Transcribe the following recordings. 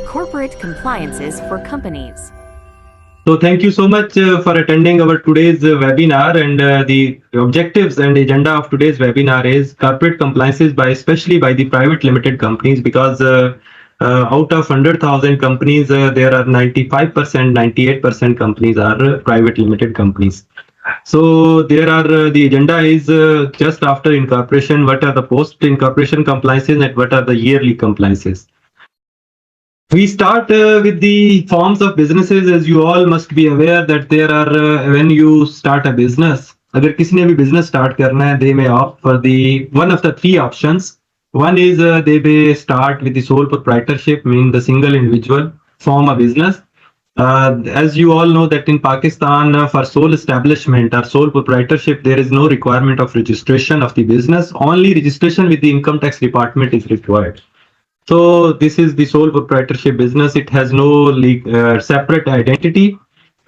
corporate compliances for companies. So thank you so much for attending our today's webinar, and the objectives and agenda of today's webinar is corporate compliances especially by the private limited companies, because out of 100,000 companies, there are 95%, 98% companies are private limited companies. So there are the agenda is just after incorporation, what are the post incorporation compliances and what are the yearly compliances. We start with the forms of businesses. As you all must be aware that there are when you start a business, अगर किसी ने भी business start करना है, they may opt for the one of the three options. One is they may start with the sole proprietorship, meaning the single individual form a business. As you all know that in Pakistan, for sole establishment or sole proprietorship, there is no requirement of registration of the business. Only registration with the income tax department is required. So this is the sole proprietorship business. It has no separate identity.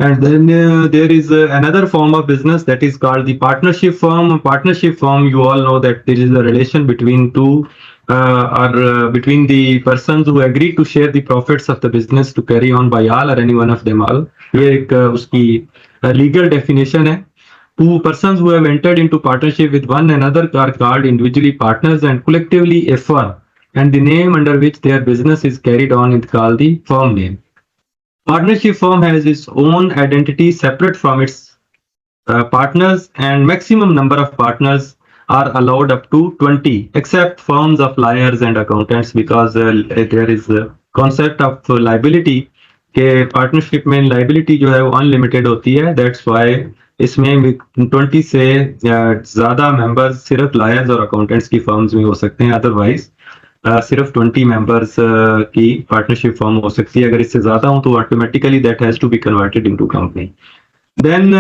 And then there is another form of business that is called the partnership firm. Partnership firm, you all know that there is a relation between two between the persons who agree to share the profits of the business to carry on by all or any one of them all. ये एक उसकी legal definition है. Two persons who have entered into partnership with one another are called individually partners and collectively a firm, and the name under which their business is carried on is called the firm name. Partnership firm has its own identity separate from its partners, and maximum number of partners are allowed up to 20, except firms of lawyers and accountants, because there is a concept of liability के partnership में liability जो है वो unlimited होती है. That's why इसमें 20 से ज्यादा मेंबर्स सिर्फ लायर्स और अकाउंटेंट्स की फर्म्स में हो सकते हैं. अदरवाइज सिर्फ 20 मेंबर्स की पार्टनरशिप फॉर्म हो सकती है. अगर इससे ज्यादा हो तो automatically that has to be converted into company. Then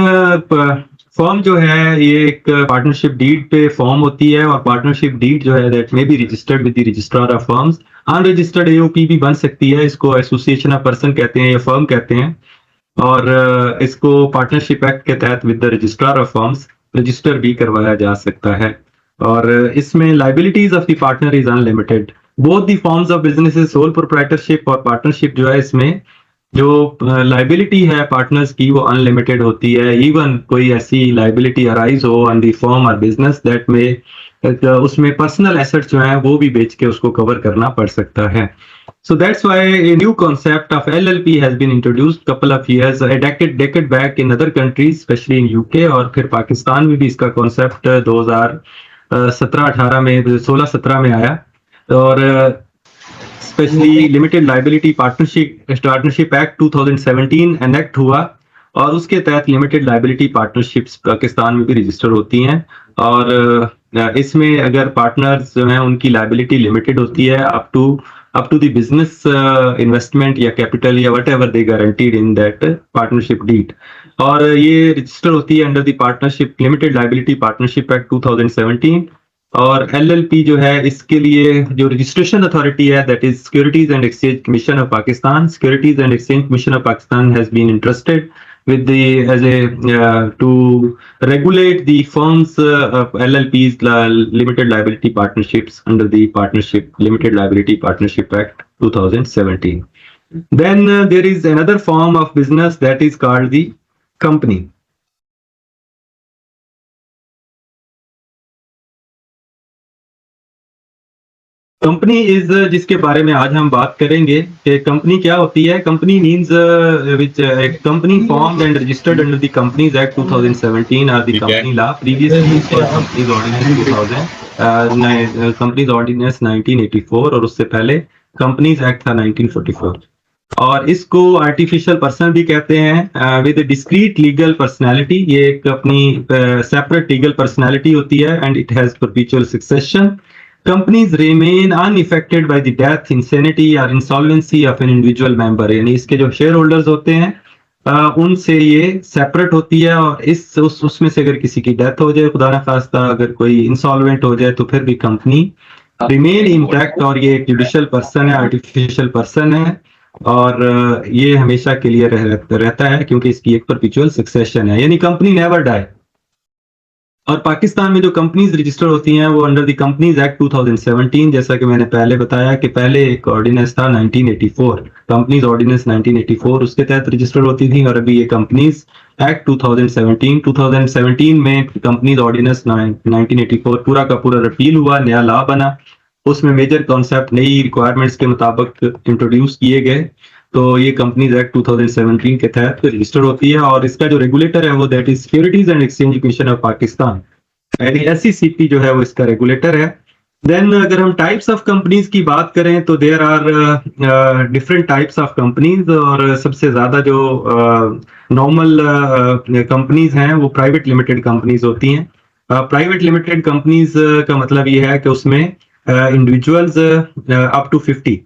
form जो है ये एक पार्टनरशिप डीड पे फॉर्म होती है, और पार्टनरशिप डीड जो है that may be registered with the registrar of firms. Unregistered AOP भी बन सकती है. इसको एसोसिएशन ऑफ पर्सन कहते हैं या फर्म कहते हैं, और इसको पार्टनरशिप एक्ट के तहत with the registrar of firms register भी करवाया जा सकता है. और इसमें liabilities of the partner is unlimited. Both the forms of businesses, sole proprietorship और पार्टनरशिप जो है, इसमें जो लाइबिलिटी है पार्टनर्स की वो अनलिमिटेड होती है. इवन कोई ऐसी लाइबिलिटी अराइज हो ऑन द फर्म और बिजनेस दैट में उसमें पर्सनल एसेट्स जो है वो भी बेच के उसको कवर करना पड़ सकता है. So that's why a new concept of LLP has been introduced couple of years, a decade back in other countries, especially in UK, और फिर पाकिस्तान में भी इसका कॉन्सेप्ट 2017-18 में 16-17 में आया. और specially limited liability partnership act 2017 enact हुआ, और उसके तहत लिमिटेड लाइबिलिटी पार्टनरशिप्स पाकिस्तान में भी रजिस्टर होती हैं. और इसमें अगर पार्टनर्स जो हैं उनकी लाइबिलिटी लिमिटेड होती है up to the business investment या कैपिटल या whatever they guaranteed in that partnership deed. और ये रजिस्टर होती है under the partnership limited liability partnership act 2017. और एलएलपी जो है इसके लिए जो रजिस्ट्रेशन अथॉरिटी है that is securities and exchange commission of Pakistan. Securities and exchange commission of Pakistan has been interested with the as a to regulate the firms LLPs limited liability partnerships under the partnership limited liability partnership act 2017. Then there is another form of business that is called the company. Company is जिसके बारे में आज हम बात करेंगे कि company क्या होती है. Company means which company formed and registered under the companies act 2017 और the company law. Previously companies ordinance 2000, companies ordinance 1984, और उससे पहले कंपनीज एक्ट था 1944. और इसको आर्टिफिशियल पर्सन भी कहते हैं विद डिस्क्रीट लीगल पर्सनैलिटी. ये एक अपनी सेपरेट लीगल पर्सनैलिटी होती है, and it has perpetual succession. Companies remain unaffected by the death, insanity or insolvency of an individual member. यानी इसके जो शेयर होल्डर्स होते हैं उनसे ये सेपरेट होती है. और उसमें से अगर किसी की डेथ हो जाए, खुदा ना खास्ता अगर कोई इंसॉल्वेंट हो जाए, तो फिर भी कंपनी रिमेन इंटैक्ट. और ये एक जुडिशियल पर्सन है, आर्टिफिशियल पर्सन है, और ये हमेशा के लिए रहता है क्योंकि इसकी एक परपेचुअल सक्सेशन है. यानी कंपनी नेवर डाई. और पाकिस्तान में जो कंपनीज रजिस्टर होती हैं वो अंडर द कंपनीज एक्ट 2017, जैसा कि मैंने पहले बताया कि पहले एक ऑर्डिनेंस था 1984, कंपनीज ऑर्डिनेंस 1984, उसके तहत रजिस्टर होती थी, और अभी ये कंपनीज एक्ट 2017 में कंपनीज ऑर्डिनेंस 1984 पूरा का पूरा रिपील हुआ, नया लॉ बना। उसमें मेजर कॉन्सेप्ट नई रिक्वायरमेंट्स के मुताबिक इंट्रोड्यूस किए गए। तो ये कंपनीज एक्ट 2017 के तहत रजिस्टर होती है, और इसका जो रेगुलेटर है वो that is securities and exchange commission of Pakistan, यानी SECP जो है वो इसका रेगुलेटर है। देन अगर हम टाइप्स ऑफ कंपनीज की बात करें तो there are different types of companies, और सबसे ज्यादा जो नॉर्मल कंपनीज हैं वो प्राइवेट लिमिटेड कंपनीज होती हैं। प्राइवेट लिमिटेड कंपनीज का मतलब ये है कि उसमें इंडिविजुअल्स अप टू 50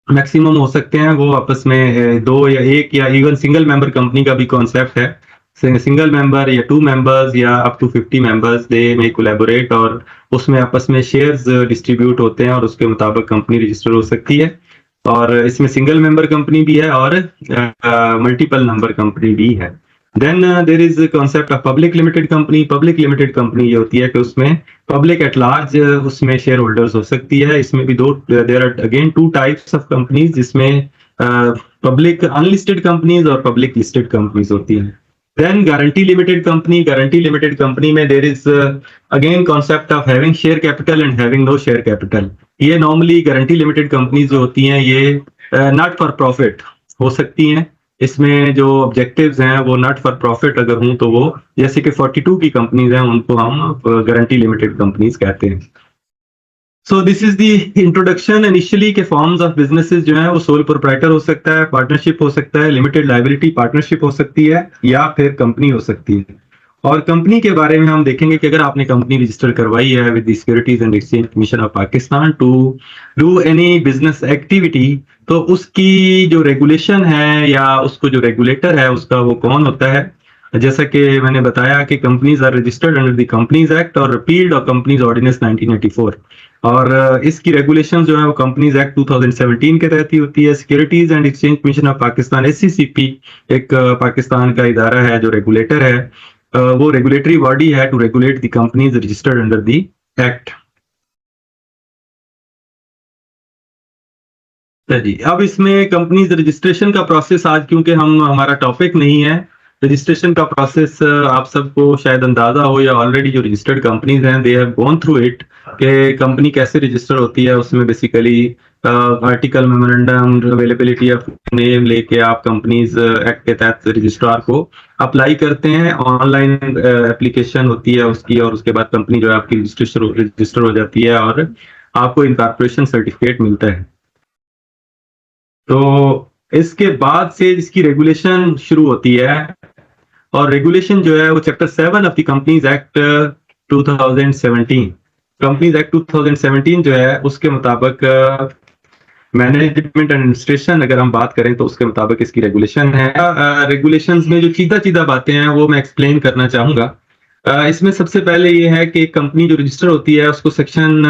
मैक्सिमम हो सकते हैं, वो आपस में दो या एक या इवन सिंगल मेंबर कंपनी का भी कॉन्सेप्ट है। सिंगल मेंबर या 2 मेंबर्स या अप टू 50 मेंबर्स दे में कोलैबोरेट, और उसमें आपस में शेयर्स डिस्ट्रीब्यूट होते हैं, और उसके मुताबिक कंपनी रजिस्टर हो सकती है। और इसमें सिंगल मेंबर कंपनी भी है और मल्टीपल नंबर कंपनी भी है। Then there is concept of public limited company. Public limited company ये होती है कि उसमें पब्लिक एट लार्ज उसमें शेयर होल्डर्स हो सकती है। इसमें भी दो, there are again 2 types of companies, जिसमें पब्लिक अनलिस्टेड कंपनीज और पब्लिक लिस्टेड कंपनीज होती हैं। Then guarantee limited company. Guarantee limited company में there is again concept of having share capital and having no share capital. ये normally guarantee limited companies जो होती हैं ये नॉट फॉर प्रॉफिट हो सकती हैं। इसमें जो ऑब्जेक्टिव्स हैं वो नॉट फॉर प्रॉफिट अगर हूं तो वो, जैसे कि 42 की कंपनीज हैं, उनको हम गारंटी लिमिटेड कंपनीज कहते हैं। So this is the introduction initially के फॉर्म्स ऑफ बिजनेसेस जो है वो सोल प्रोप्राइटर हो सकता है, पार्टनरशिप हो सकता है, लिमिटेड लायबिलिटी पार्टनरशिप हो सकती है, या फिर कंपनी हो सकती है। और कंपनी के बारे में हम देखेंगे कि अगर आपने कंपनी रजिस्टर करवाई है with the securities and exchange commission of Pakistan to do any business activity, तो उसकी जो रेगुलेशन है या उसको जो रेगुलेटर है उसका वो कौन होता है। जैसा कि मैंने बताया कि companies are registered under the companies act और रिपील्ड और कंपनीज ऑर्डिनेंस 1984, और इसकी रेगुलेशन जो है वो कंपनीज एक्ट 2017 के तहत ही होती है। Securities and exchange commission of Pakistan SECP एक पाकिस्तान का इदारा है जो रेगुलेटर है, वो रेगुलेटरी बॉडी है to regulate the companies registered under the act. जी, अब इसमें कंपनीज रजिस्ट्रेशन का प्रोसेस, आज क्योंकि हमारा टॉपिक नहीं है रजिस्ट्रेशन का प्रोसेस, आप सबको शायद अंदाजा हो या ऑलरेडी जो रजिस्टर्ड कंपनीज हैं they have gone through it कि कंपनी कैसे रजिस्टर होती है। उसमें basically article memorandum availability of name लेके आप कंपनीज एक्ट के तहत रजिस्ट्रार को अप्लाई करते हैं। ऑनलाइन एप्लीकेशन होती है उसकी, और उसके बाद कंपनी जो है आपकी रजिस्टर हो जाती है और आपको इनकॉर्पोरेशन सर्टिफिकेट मिलता है। तो इसके बाद से इसकी रेगुलेशन शुरू होती है, और रेगुलेशन जो है वो chapter 7 of the companies act 2017, companies act 2017 जो है उसके मुताबिक मैनेजमेंट एंड एडमिनिस्ट्रेशन अगर हम बात करें तो उसके मुताबिक इसकी रेगुलेशन है। रेगुलेशंस में जो सीधा बातें हैं वो मैं एक्सप्लेन करना चाहूंगा। इसमें सबसे पहले ये है कि कंपनी जो रजिस्टर होती है उसको सेक्शन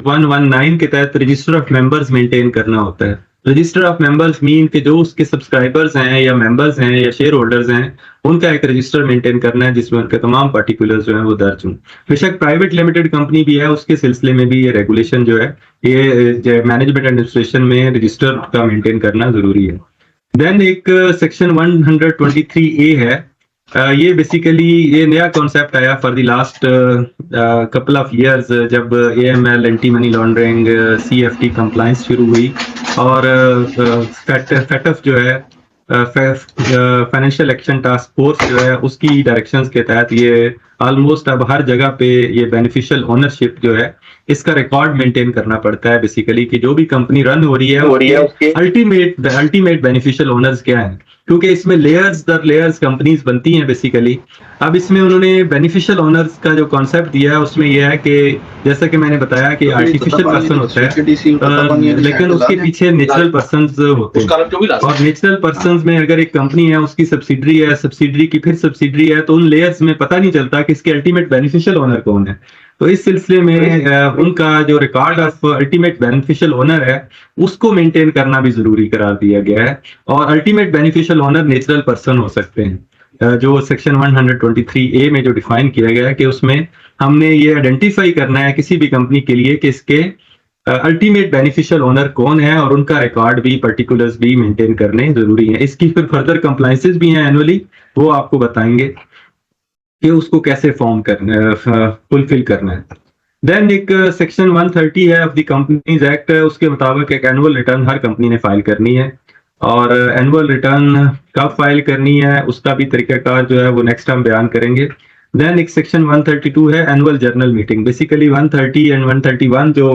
119 के तहत रजिस्टर ऑफ मेंबर्स मेंटेन करना होता है। रजिस्टर ऑफ मेंबर्स मीन कि जो उसके सब्सक्राइबर्स हैं या मेंबर्स हैं या शेयर होल्डर्स हैं उनका एक रजिस्टर मेंटेन करना है जिसमें उनके तमाम पार्टिकुलर्स जो हैं वो दर्ज हों। बेशक प्राइवेट लिमिटेड कंपनी भी है, उसके सिलसिले में भी ये रेगुलेशन जो है ये मैनेजमेंट एडमिनिस्ट्रेशन में रजिस्टर का मेंटेन करना जरूरी है। देन एक सेक्शन 123A है, ये बेसिकली ये नया कॉन्सेप्ट आया for the last couple of years जब AML anti money laundering CFT compliance शुरू हुई, और FATF जो है फाइनेंशियल एक्शन टास्क फोर्स जो है उसकी डायरेक्शंस के तहत ये ऑलमोस्ट अब हर जगह पे ये बेनिफिशियल ओनरशिप जो है इसका रिकॉर्ड मेंटेन करना पड़ता है बेसिकली कि जो भी कंपनी रन हो रही है उसके अल्टीमेट बेनिफिशियल ओनर्स क्या है, क्योंकि इसमें लेयर्स दर लेयर्स कंपनीज बनती हैं बेसिकली। अब इसमें उन्होंने बेनिफिशियल ओनर्स का जो कॉन्सेप्ट दिया है उसमें यह है कि जैसा कि मैंने बताया कि आर्टिफिशियल पर्सन होता है लेकिन उसके पीछे नेचुरल पर्संस होते हैं, और नेचुरल पर्संस में अगर एक कंपनी है उसकी सब्सिडरी है, सब्सिडरी की फिर सब्सिडरी है, तो उन लेयर्स में पता नहीं चलता कि इसके अल्टीमेट बेनिफिशियल ओनर कौन है। तो इस सिलसिले में उनका जो record of ultimate beneficial owner है उसको मेंटेन करना भी जरूरी करार दिया गया है, और ultimate beneficial owner natural person हो सकते हैं। जो सेक्शन 123A में जो डिफाइन किया गया है कि उसमें हमने ये आइडेंटिफाई करना है किसी भी कंपनी के लिए कि इसके अल्टीमेट बेनिफिशियल ओनर कौन है और उनका रिकॉर्ड भी, पर्टिकुलर्स भी मेंटेन करने जरूरी है। इसकी फिर फर्दर कंप्लाइंसेस भी हैं एनुअली, वो आपको बताएंगे कि उसको कैसे फॉर्म करना है, फुलफिल करना है। देन एक सेक्शन 130 है ऑफ द कंपनीज एक्ट, उसके मुताबिक एक एनुअल रिटर्न हर कंपनी ने फाइल करनी है, और एनुअल रिटर्न कब फाइल करनी है उसका भी तरीकाकार जो है वो नेक्स्ट हम बयान करेंगे। देन एक सेक्शन 132 है annual journal meeting. Basically 130 and 131 जो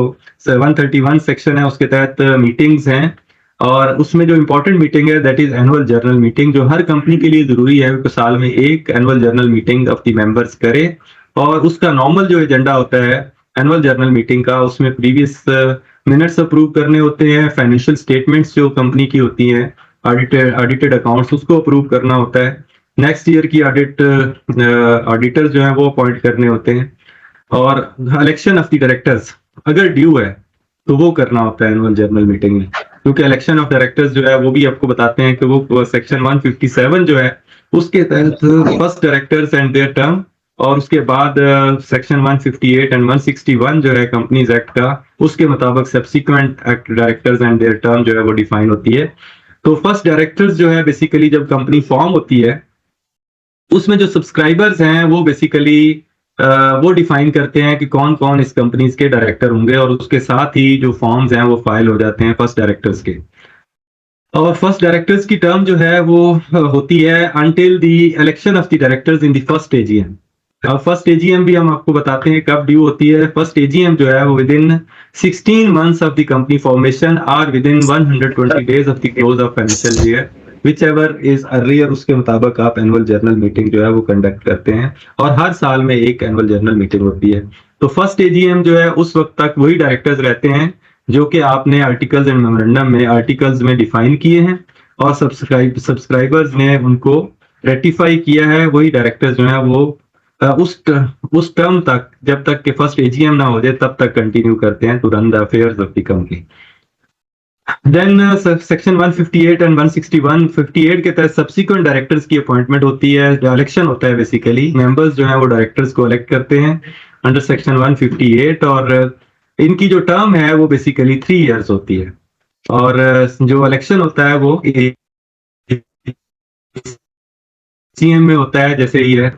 131 सेक्शन है उसके तहत मीटिंग्स हैं, और उसमें जो इंपॉर्टेंट मीटिंग है that is annual journal meeting, जो हर कंपनी के लिए जरूरी है कि साल में एक annual journal meeting of the members करे। और उसका नॉर्मल जो एजेंडा होता है एनुअल जर्नल मीटिंग का, उसमें प्रीवियस मिनट्स अप्रूव करने होते हैं, फाइनेंशियल स्टेटमेंट्स जो कंपनी की होती हैं, ऑडिटेड अकाउंट्स उसको अप्रूव करना होता है, नेक्स्ट ईयर की ऑडिटर जो है वो अपॉइंट करने होते हैं, और इलेक्शन ऑफ द डायरेक्टर्स अगर ड्यू है तो वो करना होता है एनुअल जर्नल मीटिंग में, क्योंकि इलेक्शन ऑफ डायरेक्टर्स जो है वो भी आपको बताते हैं कि वो सेक्शन 157 जो है उसके तहत first directors and there term, और उसके बाद सेक्शन 158 एंड 161 जो है कंपनीज एक्ट का, उसके मुताबिक subsequent act directors and there term जो है वो डिफाइन होती है। तो फर्स्ट डायरेक्टर्स जो है बेसिकली जब कंपनी फॉर्म होती है उसमें जो सब्सक्राइबर्स हैं वो बेसिकली वो डिफाइन करते हैं कि कौन कौन इस कंपनीज के डायरेक्टर होंगे, और उसके साथ ही जो फॉर्म्स हैं वो फाइल हो जाते हैं फर्स्ट डायरेक्टर्स के। और फर्स्ट डायरेक्टर्स की टर्म जो है वो होती है until the election of the directors in the first AGM. और फर्स्ट एजीएम भी हम आपको बताते हैं कब ड्यू होती है। फर्स्ट एजीएम जो है वो within 16 months of the company formation और within 120 days of the close of financial year, whichever is earlier, उसके मुताबिक आप एनुअल जर्नल मीटिंग जो है वो कंडक्ट करते हैं, और हर साल में एक एनुअल जर्नल मीटिंग होती है। तो फर्स्ट एजीएम जो है उस वक्त तक वही डायरेक्टर्स रहते हैं जो कि आपने आर्टिकल्स एंड मेमोरेंडम में आर्टिकल्स में डिफाइन किए हैं, और सब्सक्राइबर्स ने उनको रेटिफाई किया है। वही डायरेक्टर्स जो है वो उस टर्म तक, जब तक के फर्स्ट एजीएम ना हो जाए तब तक कंटिन्यू करते हैं to run the affairs of the company. Then section 158 and 161, 58 के तहत सब्सिक्वेंट डायरेक्टर्स की अपॉइंटमेंट होती है, इलेक्शन होता है, बेसिकली मेंबर्स जो है वो डायरेक्टर्स को इलेक्ट करते हैं अंडर सेक्शन 158, और इनकी जो टर्म है वो बेसिकली 3 years होती है, और जो इलेक्शन होता है वो सीएम में होता है, जैसे ये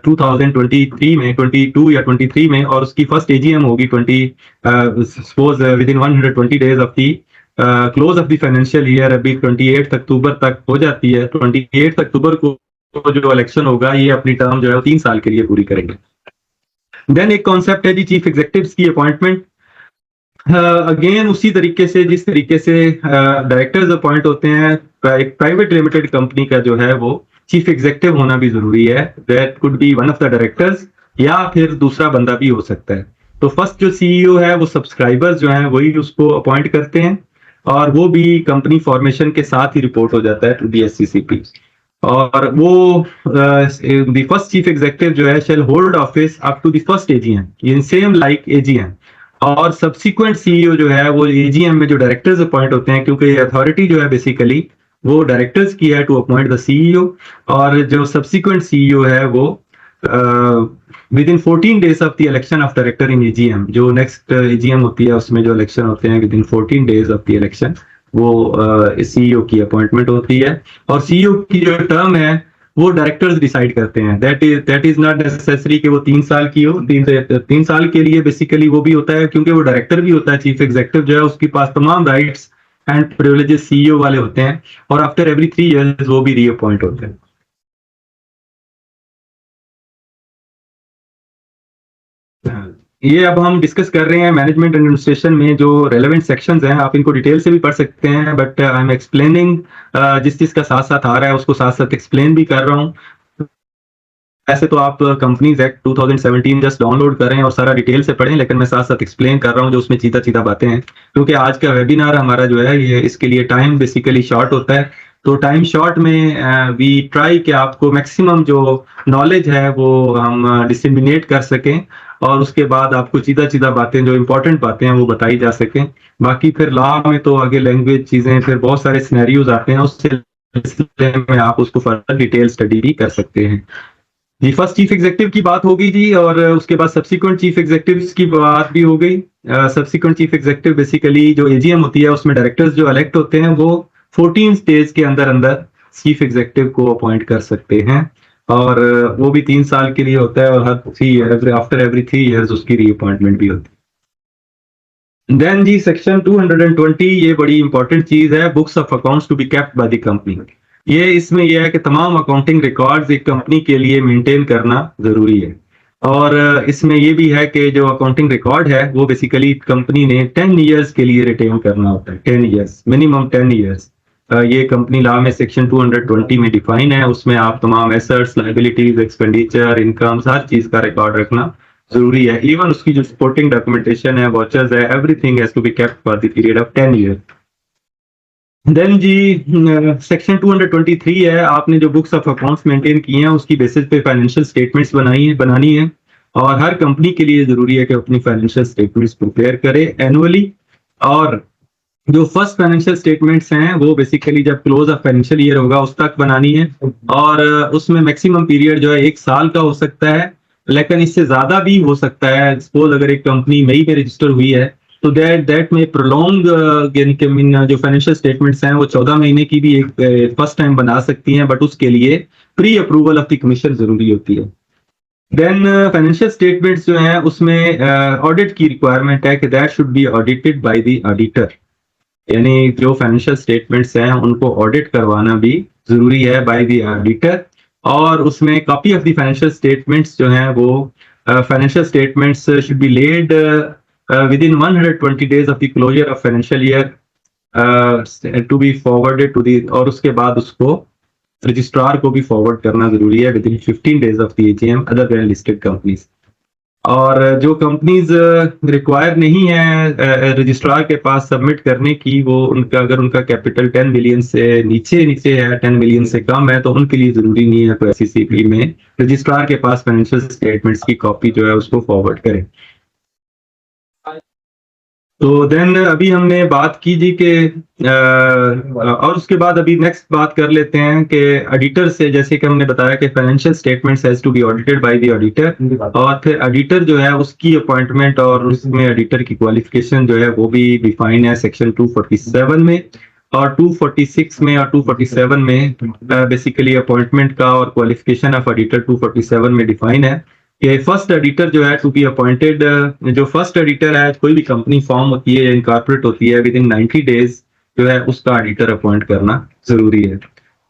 2023 में, 22 या 23 में, और उसकी फर्स्ट एजीएम होगी 20 with in 120 days of the close of the financial year. अभी 28 अक्टूबर तक हो जाती है, 28 अक्टूबर को जो इलेक्शन होगा ये अपनी टर्म जो है 3 साल के लिए पूरी करेंगे। देन एक कॉन्सेप्ट है जी चीफ एग्जीक्यूटिव्स की अपॉइंटमेंट। अगेन उसी तरीके से जिस तरीके से डायरेक्टर्स अपॉइंट होते हैं, एक प्राइवेट लिमिटेड कंपनी का जो है वो चीफ एग्जीक्यूटिव होना भी जरूरी है। That could be one of the directors या फिर दूसरा बंदा भी हो सकता है। तो फर्स्ट जो सीईओ है वो सब्सक्राइबर्स जो है वही उसको अपॉइंट करते हैं, और वो भी कंपनी फॉर्मेशन के साथ ही रिपोर्ट हो जाता है टू दी एससीसीपी। और वो द फर्स्ट चीफ एग्जीक्यूटिव जो है shall hold office up to the first AGM, in same like AGM. और सब्सिक्वेंट सीईओ जो है वो एजीएम में जो डायरेक्टर्स अपॉइंट होते हैं, क्योंकि अथॉरिटी जो है बेसिकली वो डायरेक्टर्स की है टू अपॉइंट द सीईओ, और जो सब्सिक्वेंट सीईओ है वो within 14 days of the election of director in AGM, जो नेक्स्ट एजीएम होती है उसमें जो इलेक्शन होते हैं with in 14 days of the election, वो सीईओ की अपॉइंटमेंट होती है। और सीईओ की जो टर्म है वो डायरेक्टर्स डिसाइड करते हैं। दैट इज नॉट नेसेसरी कि वो 3 साल की हो। 3 साल के लिए बेसिकली वो भी होता है क्योंकि वो डायरेक्टर भी होता है। चीफ एग्जीक्यूटिव जो है उसके पास तमाम राइट्स एंड प्रिविलेजेस सीईओ वाले होते हैं, और आफ्टर एवरी 3 years वो भी रीअपॉइंट होते हैं। ये अब हम डिस्कस कर रहे हैं मैनेजमेंट एडमिनिस्ट्रेशन में जो रेलेवेंट सेक्शंस हैं, आप इनको डिटेल से भी पढ़ सकते हैं, बट आई एम एक्सप्लेनिंग जिस चीज का साथ साथ आ रहा है उसको साथ साथ एक्सप्लेन भी कर रहा हूँ। ऐसे तो आप कंपनीज एक्ट 2017 जस्ट डाउनलोड करें और सारा डिटेल से पढ़ें, लेकिन मैं साथ साथ एक्सप्लेन कर रहा हूँ जो उसमें चीता चीता बातें हैं, क्योंकि आज का वेबिनार हमारा जो है ये इसके लिए टाइम बेसिकली शॉर्ट होता है। तो टाइम शॉर्ट में वी ट्राई कि आपको मैक्सिमम जो नॉलेज है वो हम डिसमिनेट कर सकें, और उसके बाद आपको सीधा सीधा बातें जो इंपॉर्टेंट बातें हैं वो बताई जा सकें। बाकी फिर लॉ में तो आगे लैंग्वेज चीजें, फिर बहुत सारे सिनेरियोज आते हैं, उससे इसलिए में आप उसको फर्दर डिटेल स्टडी भी कर सकते हैं जी। फर्स्ट चीफ एग्जेक्टिव की बात हो गई जी, और उसके बाद सब्सिक्वेंट चीफ एग्जेक्टिव्स की बात भी हो गई। सब्सिक्वेंट चीफ एग्जेक्टिव बेसिकली जो एजीएम होती है उसमें डायरेक्टर्स जो इलेक्ट होते हैं वो 14 डेज के अंदर अंदर चीफ एग्जेक्टिव को अपॉइंट कर सकते हैं, और वो भी 3 साल के लिए होता है, और हर 3 ईयर आफ्टर एवरी 3 ईयर्स उसकी रीअपॉइंटमेंट भी होती है। देन जी सेक्शन 220, ये बड़ी इंपॉर्टेंट चीज है, books of accounts to be kept by the company. ये इसमें यह है कि तमाम अकाउंटिंग रिकॉर्ड्स एक कंपनी के लिए मेंटेन करना जरूरी है, और इसमें ये भी है कि जो अकाउंटिंग रिकॉर्ड है वो बेसिकली कंपनी ने 10 ईयर्स के लिए रिटेन करना होता है, 10 ईयर्स, मिनिमम 10 ईयर्स। ये कंपनी लॉ में सेक्शन 220 में डिफाइन है, उसमें आप तमाम एसेट्स, लायबिलिटीज, एक्सपेंडिचर, इनकम्स, हर चीज का रिकॉर्ड रखना जरूरी है। इवन उसकी जो सपोर्टिंग डॉक्यूमेंटेशन है, वॉचर्स है, everything has to be kept for the period of 10 year. Then जी सेक्शन 223 है, आपने जो बुक्स ऑफ अकाउंट्स मेंटेन किए हैं उसकी बेसिस पे फाइनेंशियल स्टेटमेंट्स बनानी है, और हर कंपनी के लिए जरूरी है कि अपनी फाइनेंशियल स्टेटमेंट्स प्रिपेयर करे एनुअली। और जो फर्स्ट फाइनेंशियल स्टेटमेंट्स हैं वो बेसिकली जब क्लोज ऑफ फाइनेंशियल ईयर होगा उस तक बनानी है, और उसमें मैक्सिमम पीरियड जो है 1 साल का हो सकता है, लेकिन इससे ज्यादा भी हो सकता है। सपोज अगर एक कंपनी मई में रजिस्टर हुई है तो दैट में प्रोलॉन्ग, यानी कि जो फाइनेंशियल स्टेटमेंट्स हैं वो 14 महीने की भी एक फर्स्ट टाइम बना सकती हैं, बट उसके लिए pre approval of the commission जरूरी होती है। देन फाइनेंशियल स्टेटमेंट्स जो हैं उसमें ऑडिट की रिक्वायरमेंट है कि that should be audited by the auditor, यानी जो फाइनेंशियल स्टेटमेंट्स हैं उनको ऑडिट करवाना भी जरूरी है बाय द ऑडिटर, और उसमें copy of the financial statements जो हैं वो financial statements should be laid within 120 days of the closure of financial year to be forwarded to the, और उसके बाद उसको रजिस्ट्रार को भी फॉरवर्ड करना जरूरी है within 15 days of the AGM other than listed companies। और जो कंपनीज रिक्वायर नहीं है रजिस्ट्रार के पास सबमिट करने की, वो उनका अगर उनका कैपिटल 10 मिलियन से नीचे है, 10 मिलियन से कम है, तो उनके लिए जरूरी नहीं है तो SECP में रजिस्ट्रार के पास फाइनेंशियल स्टेटमेंट्स की कॉपी जो है उसको फॉरवर्ड करें। तो देन अभी हमने बात की जी के और उसके बाद अभी नेक्स्ट बात कर लेते हैं कि ऑडिटर से, जैसे कि हमने बताया कि financial statements has to be audited by the auditor, और फिर ऑडिटर जो है उसकी अपॉइंटमेंट और उसमें ऑडिटर की क्वालिफिकेशन जो है वो भी डिफाइन है सेक्शन 247 में, और 246 में और 247 में बेसिकली अपॉइंटमेंट का और क्वालिफिकेशन ऑफ ऑडिटर 247 में डिफाइन है कि फर्स्ट एडिटर जो है टू बी अपॉइंटेड, जो फर्स्ट एडिटर है कोई भी कंपनी फॉर्म होती है या इनकॉर्पोरेट होती है विद इन 90 डेज जो है उसका ऑडिटर अपॉइंट करना जरूरी है,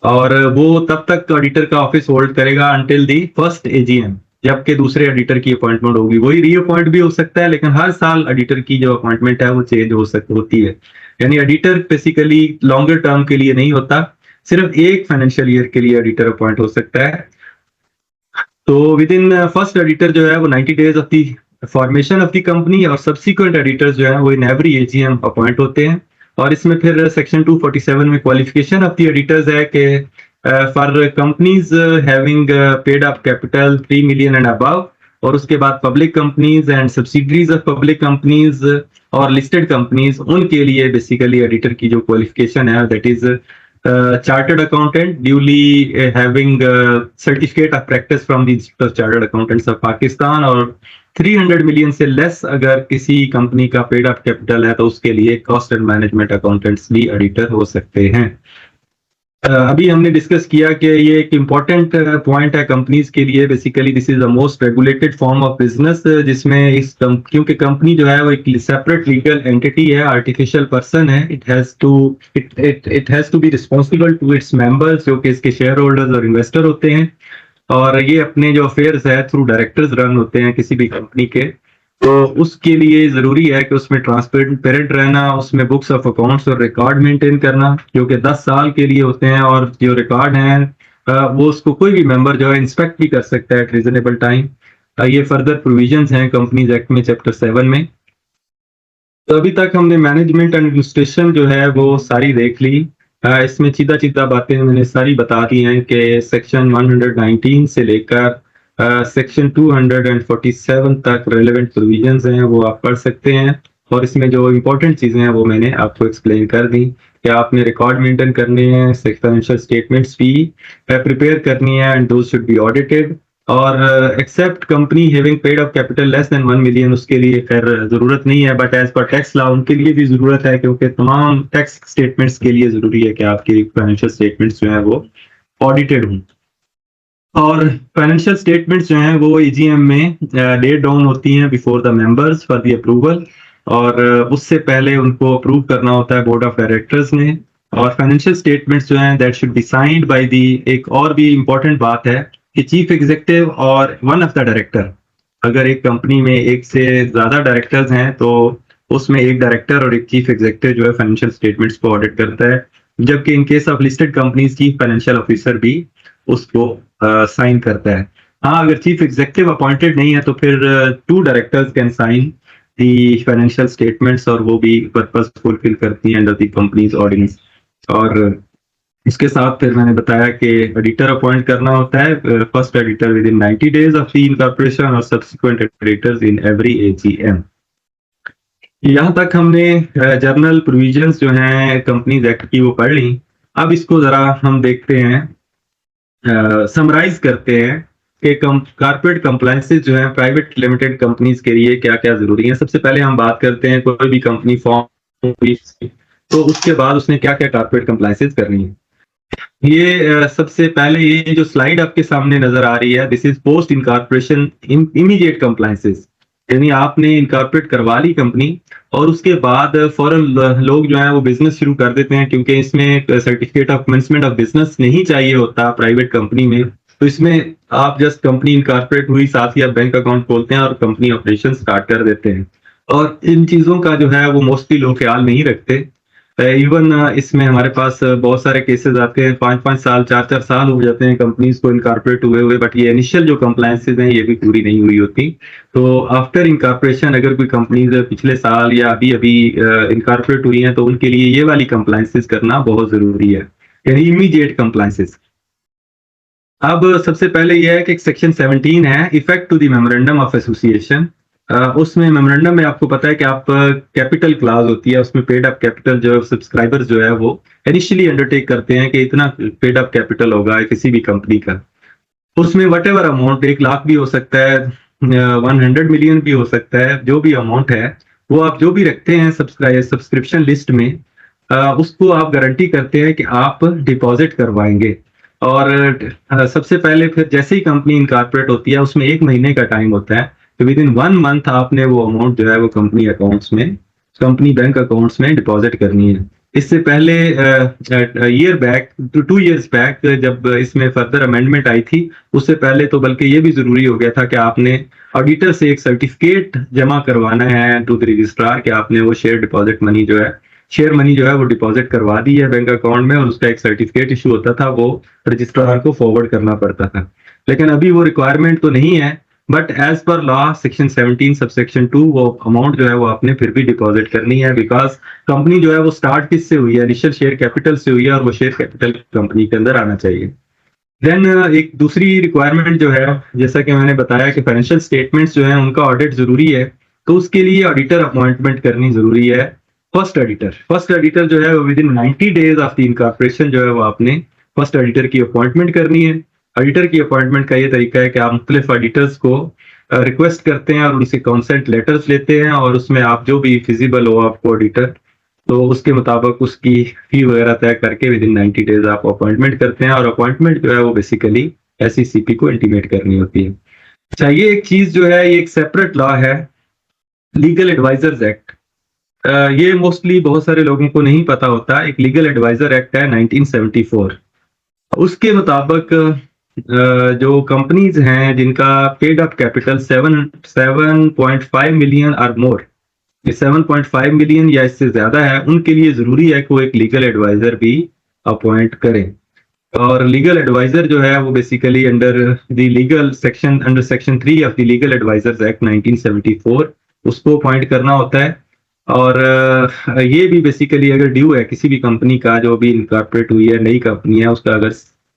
और वो तब तक ऑडिटर का ऑफिस होल्ड करेगा अंटिल दी फर्स्ट AGM, जबकि दूसरे ऑडिटर की अपॉइंटमेंट होगी। वही रीअपॉइंट भी हो सकता है, लेकिन हर साल ऑडिटर की जो अपॉइंटमेंट है वो चेंज होती है, यानी ऑडिटर बेसिकली लॉन्गर टर्म के लिए नहीं होता, सिर्फ एक फाइनेंशियल ईयर के लिए ऑडिटर अपॉइंट हो सकता है। तो विद इन फर्स्ट ऑडिटर जो है वो 90 days of the formation of the company, और सब्सिक्वेंट ऑडिटर्स जो है वो इन एवरी AGM अपॉइंट होते हैं। और इसमें फिर सेक्शन 247 में क्वालिफिकेशन ऑफ द ऑडिटर्स है कि for companies having paid up capital 3 million and above, और उसके बाद public companies and subsidiaries of public companies और लिस्टेड कंपनीज, उनके लिए बेसिकली ऑडिटर की जो क्वालिफिकेशन है that is chartered accountant duly having certificate of practice from the Institute of Chartered Accountants of Pakistan, और 300 मिलियन से लेस अगर किसी कंपनी का पेड अप कैपिटल है तो उसके लिए कॉस्ट एंड मैनेजमेंट अकाउंटेंट्स भी ऑडिटर हो सकते हैं। अभी हमने डिस्कस किया कि ये एक इम्पॉर्टेंट पॉइंट है कंपनीज के लिए, basically this is the most regulated form of business, जिसमें क्योंकि कंपनी जो है वो एक सेपरेट लीगल एंटिटी है, आर्टिफिशियल पर्सन है, it has to be responsible to its members जो कि इसके शेयर होल्डर्स और इन्वेस्टर होते हैं, और ये अपने जो अफेयर्स है थ्रू डायरेक्टर्स रन होते हैं किसी भी कंपनी के, तो उसके लिए जरूरी है कि उसमें ट्रांसपेरेंट रहना, उसमें बुक्स ऑफ अकाउंट्स और रिकॉर्ड मेंटेन करना जो कि 10 साल के लिए होते हैं, और जो रिकॉर्ड हैं वो उसको कोई भी मेंबर जो है इंस्पेक्ट भी कर सकता है एट रीजनेबल टाइम। ये फर्दर प्रोविजंस हैं कंपनीज एक्ट में चैप्टर 7 में। तो अभी तक हमने मैनेजमेंट एंड एडमिनिस्ट्रेशन जो है वो सारी देख ली। इसमें सीधा बातें मैंने सारी बता दी हैं कि सेक्शन 119 से लेकर सेक्शन 247 तक रेलेवेंट प्रोविजंस हैं वो आप पढ़ सकते हैं, और इसमें जो इम्पोर्टेंट चीजें हैं वो मैंने आपको एक्सप्लेन कर दी कि आपने रिकॉर्ड मेंटेन करने हैं, फाइनेंशियल स्टेटमेंट्स भी प्रिपेयर करनी है and those should be audited. और except company having paid up capital less than 1 million, उसके लिए खैर जरूरत नहीं है, but as per tax law उनके लिए भी जरूरत है, क्योंकि तमाम टैक्स स्टेटमेंट्स के लिए जरूरी है कि आपकी फाइनेंशियल स्टेटमेंट्स जो है वो ऑडिटेड हों। और फाइनेंशियल स्टेटमेंट्स जो हैं वो एजीएम में डेट डाउन होती हैं before the members for the approval, और उससे पहले उनको अप्रूव करना होता है बोर्ड ऑफ डायरेक्टर्स ने। और फाइनेंशियल स्टेटमेंट्स जो हैं that should be signed by the, एक और भी इंपॉर्टेंट बात है कि चीफ एग्जीक्यूटिव और वन ऑफ द डायरेक्टर, अगर एक कंपनी में एक से ज्यादा डायरेक्टर्स हैं तो उसमें एक डायरेक्टर और एक चीफ एग्जीक्यूटिव जो है फाइनेंशियल स्टेटमेंट्स को ऑडिट करता है, जबकि in case of listed companies chief financial officer भी उसको साइन करता है। हाँ, अगर चीफ एग्जीक्यूटिव अपॉइंटेड नहीं है तो फिर 2 directors can sign the financial statements, और वो भी पर्पस फुलफिल करती हैं अंडर द कंपनीज ऑर्डिनेंस। और इसके साथ फिर मैंने बताया कि एडिटर अपॉइंट करना होता है, first auditor within 90 days of the incorporation और subsequent auditors in every AGM. यहाँ तक हमने जर्नल प्रोविजंस जो हैं कंपनीज एक्ट की वो पढ़ ली। अब इसको जरा हम देखते हैं, समराइज करते हैं कि कारपोरेट कंप्लायंसेस जो है प्राइवेट लिमिटेड कंपनीज के लिए क्या क्या जरूरी है। सबसे पहले हम बात करते हैं कोई भी कंपनी फॉर्म तो उसके बाद उसने क्या क्या कारपोरेट कंप्लायंसेस करनी है। ये सबसे पहले ये जो स्लाइड आपके सामने नजर आ रही है, this is post incorporation immediate compliances, यानी आपने इनकॉर्पोरेट करवा ली कंपनी और उसके बाद फौरन लोग जो है वो बिजनेस शुरू कर देते हैं, क्योंकि इसमें certificate of commencement of business नहीं चाहिए होता प्राइवेट कंपनी में। तो इसमें आप जस्ट कंपनी इनकॉर्पोरेट हुई, साथ ही आप बैंक अकाउंट खोलते हैं और कंपनी ऑपरेशन स्टार्ट कर देते हैं। और इन चीजों का जो है वो मोस्टली लोग ख्याल नहीं रखते। इवन इसमें हमारे पास बहुत सारे केसेस आते हैं, 5-5 साल 4-4 साल हो जाते हैं कंपनीज को इनकॉर्पोरेट हुए, बट ये इनिशियल जो कंप्लायंसेस हैं ये भी पूरी नहीं हुई होती। तो आफ्टर इनकॉर्पोरेशन अगर कोई कंपनीज पिछले साल या अभी अभी इनकॉर्पोरेट हुई हैं तो उनके लिए ये वाली कंप्लायंसेस करना बहुत जरूरी है, यानी इमीडिएट कंप्लायंसेस। अब सबसे पहले यह है कि सेक्शन 17 है, effect to the memorandum of association. उसमें मेमोरेंडम में आपको पता है कि आप कैपिटल क्लास होती है, उसमें पेड अप कैपिटल जो सब्सक्राइबर्स जो है वो इनिशियली अंडरटेक करते हैं कि इतना पेड अप कैपिटल होगा किसी भी कंपनी का। उसमें वट एवर अमाउंट, 1 लाख भी हो सकता है, 100 मिलियन भी हो सकता है, जो भी अमाउंट है वो आप जो भी रखते हैं सब्सक्रिप्शन लिस्ट में, उसको आप गारंटी करते हैं कि आप डिपॉजिट करवाएंगे। और सबसे पहले फिर जैसे ही कंपनी इनकॉर्पोरेट होती है उसमें 1 महीने का टाइम होता है, तो विद इन 1 मंथ आपने वो अमाउंट जो है वो कंपनी अकाउंट्स में, कंपनी बैंक अकाउंट्स में डिपॉजिट करनी है। इससे पहले ईयर बैक, 2 years बैक जब इसमें फर्दर अमेंडमेंट आई थी, उससे पहले तो बल्कि ये भी जरूरी हो गया था कि आपने ऑडिटर से एक सर्टिफिकेट जमा करवाना है टू द रजिस्ट्रार कि आपने वो शेयर डिपॉजिट मनी जो है, शेयर मनी जो है वो डिपॉजिट करवा दी है बैंक अकाउंट में, और उसका एक सर्टिफिकेट इशू होता था, वो रजिस्ट्रार को फॉरवर्ड करना पड़ता था। लेकिन अभी वो रिक्वायरमेंट तो नहीं है, but as per law section 17 subsection 2 वो अमाउंट जो है वो आपने फिर भी डिपॉजिट करनी है, बिकॉज कंपनी जो है वो स्टार्ट किससे हुई है, इनिशियल शेयर कैपिटल से हुई है, और वो शेयर कैपिटल कंपनी के अंदर आना चाहिए। देन एक दूसरी रिक्वायरमेंट जो है, जैसा कि मैंने बताया कि फाइनेंशियल स्टेटमेंट्स जो है उनका ऑडिट जरूरी है, तो उसके लिए ऑडिटर अपॉइंटमेंट करनी जरूरी है। फर्स्ट एडिटर जो है with in 90 days of the incorporation जो है वो आपने फर्स्ट एडिटर की अपॉइंटमेंट करनी है। ऑडिटर की अपॉइंटमेंट का ये तरीका है कि आप मुख्तलिफ ऑडिटर्स को रिक्वेस्ट करते हैं और उनसे कंसेंट लेटर्स लेते हैं, और उसमें आप जो भी फिजिबल हो आपको ऑडिटर, तो उसके मुताबिक उसकी फी वगैरह तय करके विद इन 90 डेज आप अपॉइंटमेंट करते हैं, और अपॉइंटमेंट जो है वो बेसिकली एसईसीपी को इंटीमेट करनी होती है। अच्छा, ये एक चीज जो है ये एक सेपरेट लॉ है, लीगल एडवाइजर्स एक्ट। ये मोस्टली बहुत सारे लोगों को नहीं पता होता। एक लीगल एडवाइजर एक्ट है 1974, उसके मुताबिक जो कंपनीज हैं जिनका पेड अप कैपिटल 7.5 मिलियन और मोर, 7.5 मिलियन या इससे ज्यादा है, उनके लिए जरूरी है कि वो एक लीगल एडवाइजर भी अपॉइंट करें। और लीगल एडवाइजर जो है वो basically under the legal section, under section 3 of the legal advisers act 1974 उसको अपॉइंट करना होता है। और ये भी बेसिकली अगर ड्यू है किसी भी कंपनी का जो भी इनकॉर्पोरेट हुई है, नई कंपनी है, उसका अगर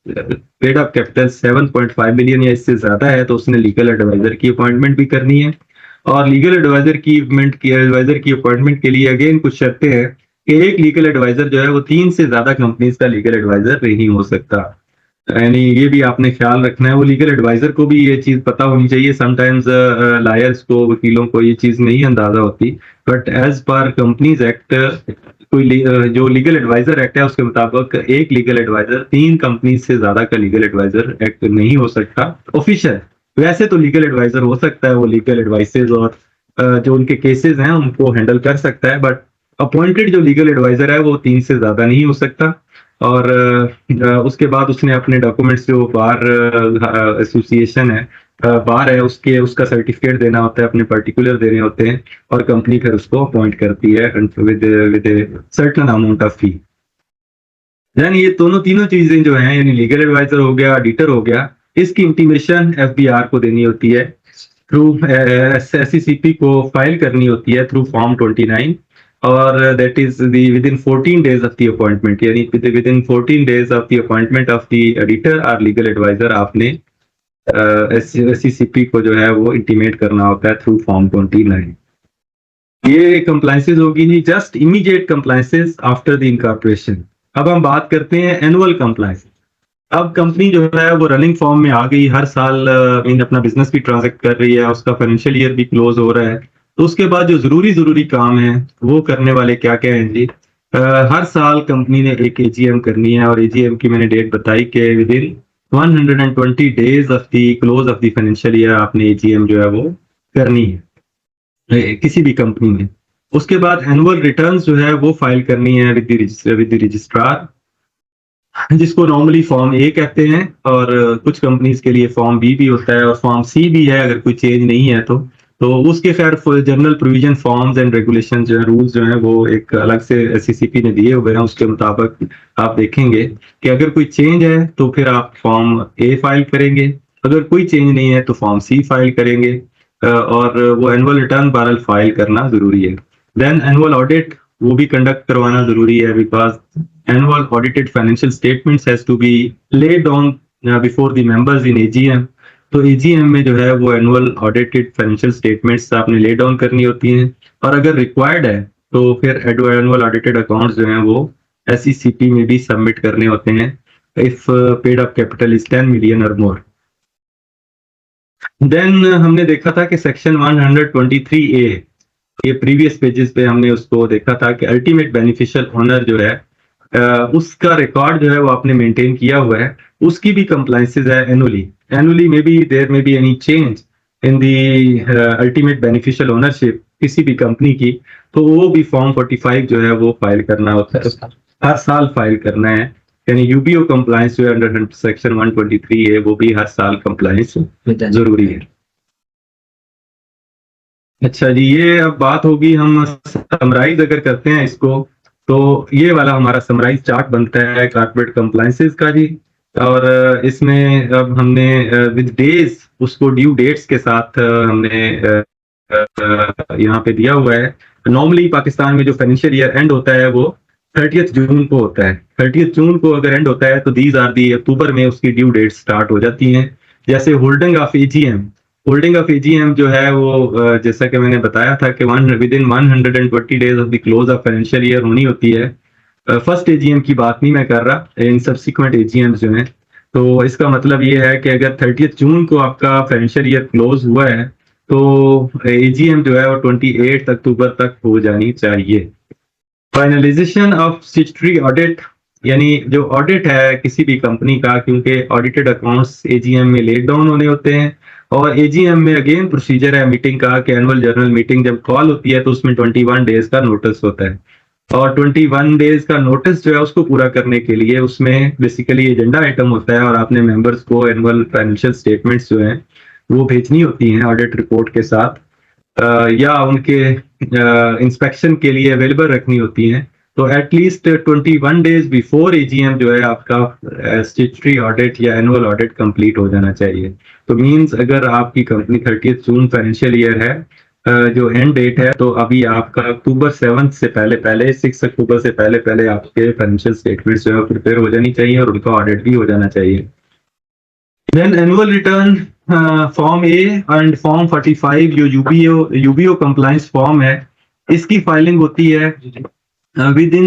पेड अप कैपिटल 7.5 मिलियन या इससे ज्यादा है तो उसने लीगल एडवाइजर की अपॉइंटमेंट भी करनी है। और लीगल एडवाइजर की अपॉइंटमेंट के लिए अगेन कुछ शर्तें हैं कि एक लीगल एडवाइजर जो है वो 3 से ज्यादा कंपनीज का लीगल एडवाइजर नहीं हो सकता। यानी ये भी आपने ख्याल रखना है, वो लीगल एडवाइजर को भी ये चीज पता होनी चाहिए। समटाइम्स लायर्स को, वकीलों को ये चीज नहीं अंदाजा होती, but as per companies act जो लीगल एडवाइजर एक्ट है उसके मुताबिक एक लीगल एडवाइजर 3 कंपनी से ज्यादा का लीगल एडवाइजर एक्ट नहीं हो सकता ऑफिशियल। वैसे तो लीगल एडवाइजर हो सकता है, वो लीगल एडवाइसेज और जो उनके केसेस हैं उनको हैंडल कर सकता है, बट अपॉइंटेड जो लीगल एडवाइजर है वो 3 से ज्यादा नहीं हो सकता। और उसके बाद उसने अपने डॉक्यूमेंट्स जो बार एसोसिएशन है, बार है, उसका सर्टिफिकेट देना होता है, अपने पर्टिकुलर देने होते हैं, और कंपनी फिर उसको अपॉइंट करती है with certain amount of fee. Then ये तीनों चीजें जो हैं, यानी लीगल एडवाइजर हो गया, ऑडिटर हो गया, इसकी इंटीमेशन एफबीआर को देनी होती है थ्रू एससीसीपी को फाइल करनी होती है थ्रू फॉर्म 29, और that is within 14 days of the appointment, यानी within 14 days of the appointment of the auditor और लीगल एडवाइजर आपने एससीसीपी को जो है वो इंटीमेट करना होता है थ्रू फॉर्म 29। ये कंप्लायंसेस होगी जी, just immediate compliances after the incorporation. अब हम बात करते हैं एनुअल कंप्लायंस। अब कंपनी जो है वो रनिंग फॉर्म में आ गई, हर साल अपना बिजनेस भी ट्रांजैक्ट कर रही है, उसका फाइनेंशियल ईयर भी क्लोज हो रहा है, तो उसके बाद जो जरूरी काम है वो करने वाले क्या क्या हैं जी। हर साल कंपनी ने एक एजीएम करनी है, और एजीएम की मैंने डेट बताई कि with in 120 days of the close of the financial year आपने एजीएम जो है वो करनी है किसी भी कंपनी में। उसके बाद एनुअल रिटर्न्स जो है वो फाइल करनी है विद द रजिस्ट्रार, जिसको नॉर्मली फॉर्म ए कहते हैं, और कुछ कंपनीज के लिए फॉर्म बी भी होता है, और फॉर्म सी भी है अगर कोई चेंज नहीं है तो उसके खैर general provision forms and regulation जो है, रूल्स जो है वो एक अलग से एससीसीपी ने दिए हुए हैं। उसके मुताबिक आप देखेंगे कि अगर कोई चेंज है तो फिर आप फॉर्म ए फाइल करेंगे, अगर कोई चेंज नहीं है तो फॉर्म सी फाइल करेंगे, और वो एनुअल रिटर्न बहरहाल फाइल करना जरूरी है। देन एनुअल ऑडिट वो भी कंडक्ट करवाना जरूरी है, because annual audited financial statements has to be laid on before the members in AGM। तो AGM में जो है वो एनुअल ऑडिटेड फाइनेंशियल स्टेटमेंट्स आपने ले डाउन करनी होती हैं, और अगर रिक्वायर्ड है तो फिर एनुअल ऑडिटेड अकाउंट्स जो हैं वो एससीसीपी में भी सबमिट करने होते हैं if paid up capital is 10 million और मोर। देन हमने देखा था कि सेक्शन 123A, ये प्रीवियस पेजेस पे हमने उसको देखा था कि अल्टीमेट बेनिफिशियल ओनर जो है उसका रिकॉर्ड जो है वो आपने मेंटेन किया हुआ है, उसकी भी कंप्लायंसेस है एनुअली में भी देयर में be any change in the ultimate beneficial ownership किसी भी कंपनी की, तो वो भी फॉर्म 45 जो है वो फाइल करना होता है, हर साल फाइल करना है। यानी यूबीओ कंप्लायंस जो है अंडर सेक्शन 123 है, वो भी हर साल कंप्लायंस जरूरी है। अच्छा जी, ये अब बात होगी, हम समराइज अगर करते हैं इसको, तो ये वाला हमारा समराइज चार्ट बनता है कॉर्पोरेट कंप्लायंसेस का जी। और इसमें अब हमने विद डेज उसको ड्यू डेट्स के साथ हमने यहाँ पे दिया हुआ है। नॉर्मली पाकिस्तान में जो फाइनेंशियल ईयर एंड होता है वो 30 जून को होता है। 30 जून को अगर एंड होता है तो दीज आर दी अक्टूबर में उसकी ड्यू डेट स्टार्ट हो जाती हैं। जैसे होल्डिंग ऑफ एजीएम जो है वो जैसा कि मैंने बताया था कि with in 120 days of the close of financial year होनी होती है। फर्स्ट एजीएम की बात नहीं मैं कर रहा, इन सब्सिक्वेंट एजीएम जो हैं, तो इसका मतलब ये है कि अगर 30 जून को आपका फाइनेंशियल ईयर क्लोज हुआ है तो एजीएम जो है वो 28 अक्टूबर तक हो जानी चाहिए। फाइनलाइजेशन ऑफ स्टैट्यूटरी ऑडिट, यानी जो ऑडिट है किसी भी कंपनी का, क्योंकि ऑडिटेड अकाउंट्स एजीएम में लेट डाउन होने होते हैं, और एजीएम में अगेन प्रोसीजर है मीटिंग का कि एनुअल जनरल मीटिंग जब कॉल होती है तो उसमें 21 डेज का नोटिस होता है, और 21 डेज का नोटिस जो है उसको पूरा करने के लिए उसमें बेसिकली एजेंडा आइटम होता है, और आपने मेंबर्स को एनुअल फाइनेंशियल स्टेटमेंट्स जो हैं वो भेजनी होती हैं ऑडिट रिपोर्ट के साथ, या उनके इंस्पेक्शन के लिए अवेलेबल रखनी होती हैं। तो एटलीस्ट 21 डेज बिफोर एजीएम जो है आपका स्टैट्यूटरी ऑडिट या एनुअल ऑडिट कंप्लीट हो जाना चाहिए। तो मींस अगर आपकी कंपनी 30 जून फाइनेंशियल ईयर है, जो एंड डेट है, तो अभी आपका अक्टूबर 7 से पहले 6 अक्टूबर से पहले आपके फाइनेंशियल स्टेटमेंट्स जो है प्रिपेयर हो जानी चाहिए और उनका ऑडिट भी हो जाना चाहिए। Then annual return form A and form 45 जो यूबीओ कंप्लायंस फॉर्म है, इसकी फाइलिंग होती है with in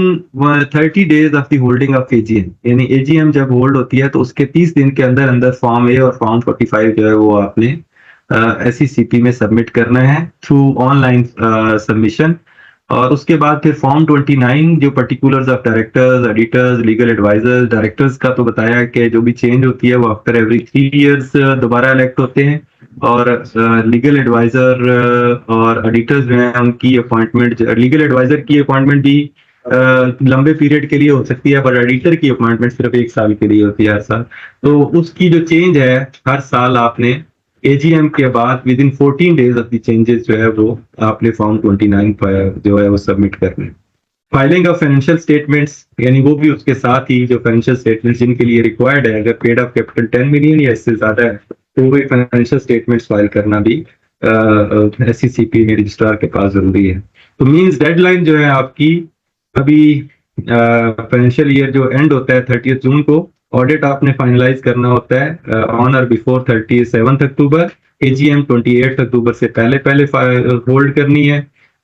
30 days of the holding of AGM. यानी एजीएम जब होल्ड होती है तो उसके 30 दिन के अंदर अंदर फॉर्म ए और फॉर्म 45 जो है वो आपने SECP में सबमिट करना है थ्रू ऑनलाइन सबमिशन। और उसके बाद फिर फॉर्म 29 जो particulars of directors, auditors, legal advisers, directors का तो बताया कि जो भी चेंज होती है वो आफ्टर एवरी 3 इयर्स दोबारा इलेक्ट होते हैं। और लीगल एडवाइजर और एडिटर्स जो हैं उनकी अपॉइंटमेंट, लीगल एडवाइजर की अपॉइंटमेंट भी लंबे पीरियड के लिए हो सकती है, पर एडिटर की अपॉइंटमेंट सिर्फ 1 साल के लिए होती है हर साल। तो उसकी जो चेंज है हर साल आपने एजीएम के बाद with in 14 days of the changes जो है वो आपने फॉर्म 29 पर जो है वो सबमिट करना है। फाइलिंग ऑफ फाइनेंशियल स्टेटमेंट्स, यानी वो भी उसके साथ ही जो फाइनेंशियल स्टेटमेंट्स जिनके लिए रिक्वायर्ड है, अगर पेड अप कैपिटल 10 मिलियन या इससे ज्यादा है तो वो फाइनेंशियल स्टेटमेंट्स फाइल करना भी SECP में रजिस्ट्रार के पास जरूरी है। तो मींस डेडलाइन जो है आपकी अभी फाइनेंशियल ईयर जो एंड होता है 30 जून को, ऑडिट आपने फाइनलाइज करना होता है ऑन और बिफोर 37 अक्टूबर। एजीएम 28 अक्टूबर से पहले पहले होल्ड करनी है।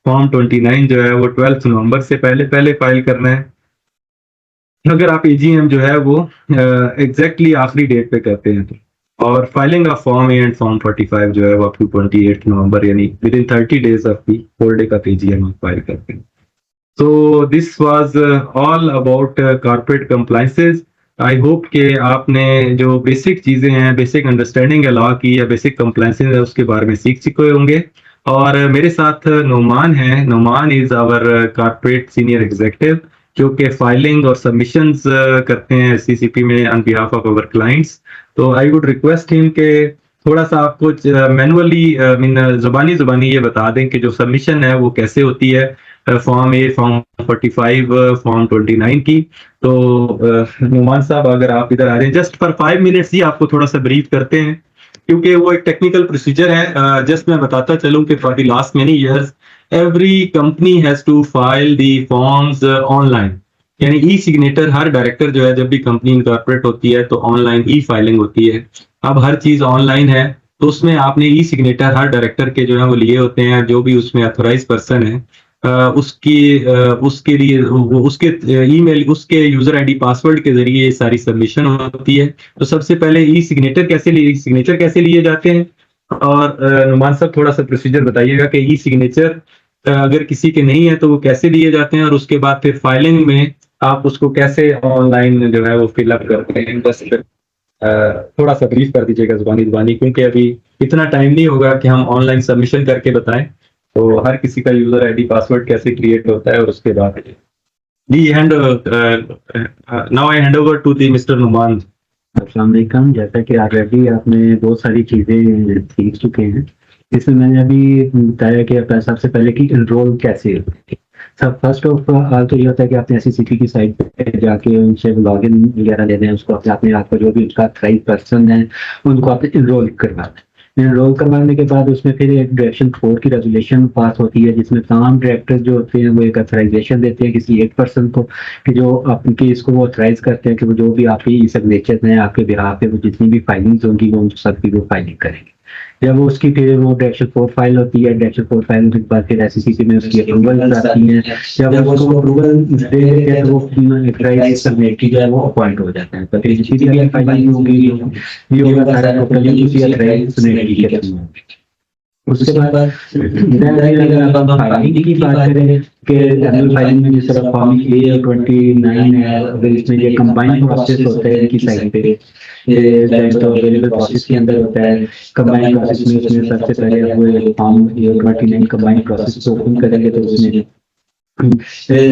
फॉर्म 29 जो है वो 12 नवंबर से पहले पहले फाइल करना है। अगर आप एजीएम जो है वो एग्जैक्टली आखिरी डेट पे करते हैं तो। और filing of form A and form 45 जो है वो अप टू 28 नवंबर, यानी with in 30 days of the holding of AGM आप फाइल करते हैं। So this was all about corporate compliances. I hope कि आपने जो बेसिक चीजें हैं, बेसिक अंडरस्टैंडिंग है लॉ की या बेसिक कंप्लायंसेस है उसके बारे में सीख चुके होंगे। और मेरे साथ नोमान है। Noman is our corporate senior executive जो कि फाइलिंग और सबमिशंस करते हैं SECP में on behalf of our clients. तो आई वुड रिक्वेस्ट हिम के थोड़ा सा आपको मैनुअली जुबानी ये बता दें कि जो सबमिशन है वो कैसे होती है, फॉर्म ए, फॉर्म 45, फॉर्म 29 की। तो नुमान साहब अगर आप इधर आ रहे हैं जस्ट फॉर 5 मिनट्स ही आपको थोड़ा सा ब्रीफ करते हैं, क्योंकि वो एक टेक्निकल प्रोसीजर है। जस्ट मैं बताता चलूं कि for the last many years every company has to file the forms online. यानी ई सिग्नेचर, हर डायरेक्टर जो है जब भी कंपनी इनकॉर्पोरेट होती है तो ऑनलाइन ई फाइलिंग होती है। अब हर चीज ऑनलाइन है तो उसमें आपने ई सिग्नेचर हर डायरेक्टर के जो है वो लिए होते हैं। जो भी उसमें अथोराइज पर्सन है उसके लिए उसके ईमेल, उसके यूजर आईडी, पासवर्ड के जरिए ये सारी सबमिशन होती है। तो सबसे पहले ई सिग्नेचर कैसे लिए जाते हैं, और नुमान साहब थोड़ा सा प्रोसीजर बताइएगा कि ई सिग्नेचर अगर किसी के नहीं है तो वो कैसे लिए जाते हैं, और उसके बाद फिर फाइलिंग में आप उसको कैसे ऑनलाइन जो है वो फिलअप करते हैं। बस थोड़ा सा ब्रीफ कर दीजिएगा जुबानी, क्योंकि अभी इतना टाइम नहीं होगा कि हम ऑनलाइन सबमिशन करके बताएं। तो हर किसी का यूजर आईडी पासवर्ड कैसे क्रिएट होता है, और उसके बाद now I hand over to the mister Numan. अस्सलाम वालेकुम। जैसा कि ऑलरेडी आपने बहुत सारी चीजें सीख चुके हैं, इसमें मैंने अभी बताया कि सबसे पहले कि एनरोल कैसे होती है। सब फर्स्ट ऑफ ऑल तो ये होता है कि आपने SECP की साइट पे जाके उनसे लॉगिन वगैरह लेना है, उसको अपने आप को जो भी उसका अथराइज्ड पर्सन है उनको आपने एनरोल करवाना है। एनरोल करवाने के बाद उसमें फिर एक डायरेक्शन 4 की रेजोल्यूशन पास होती है, जिसमें तमाम डायरेक्टर जो होते हैं वो एक अथराइजेशन देते हैं किसी एक पर्सन को कि जो आपकी इसको वो अथराइज करते हैं कि वो जो भी आपकी सिग्नेचर हैं आपके बिहाफ पे वो जितनी भी फाइलिंग्स होंगी वो सबकी वो फाइलिंग करेंगे। जब वो उसकी फिर वो डायरेक्शन 4 फाइल होती है, डायरेक्शन 4 फाइल के बाद फिर SECP में उसकी अप्रूवल आती है। जब उसको अप्रूवल दे देते हैं तो वो अथराइज सिग्नेटरी जो है वो अपॉइंट हो जाते हैं। तो फिर जितनी भी फाइलिंग होगी ये होगा सारा टोटली उसी अथराइज सिग्नेटरी के थ्रू। उसके बाद अगर हम फाइलिंग की बात करें कि एनुअल फाइलिंग में जिस तरह फॉर्म ए 29 है, अगर इसमें ये कंबाइंड प्रोसेस होता है इनकी साइड पे, अवेलेबल प्रोसेस के अंदर होता है कंबाइंड प्रोसेस में। उसमें सबसे पहले वो फॉर्म ए 29 कंबाइंड प्रोसेस को ओपन करेंगे तो उसमें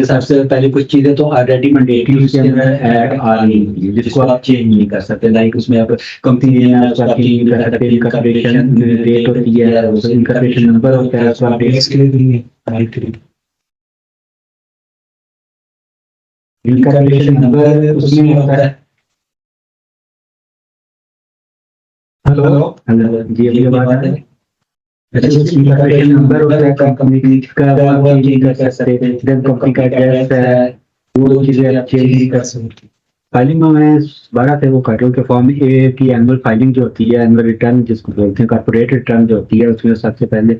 सबसे पहले कुछ चीजें तो ऑलरेडी मैंडेटरी उसके अंदर ऐड आ रही होती है जिसको आप चेंज नहीं कर सकते। लाइक उसमें आप कंपनी नेम है उसको आप चेंज कर सकते हैं, इनकॉर्पोरेशन डेट होती है, उसका इनकॉर्पोरेशन नंबर होता है, उसको आप इनकॉर्पोरेशन नंबर उसमें होता है। हेलो जी, अभी आवाज आ रही है? इनकॉर्पोरेशन नंबर होता है कंपनी का, वो चेंज कर सकते हैं। देन कंपनी का एड्रेस है, वो चीजें आप चेंज कर सकते हैं। फाइलिंग में मैं 12 से वो कर रहा हूँ कि फॉर्म ए की एनुअल फाइलिंग जो होती है, एनुअल रिटर्न जिसको बोलते हैं, कॉर्पोरेट रिटर्न जो होती है, उसमें सबसे पहले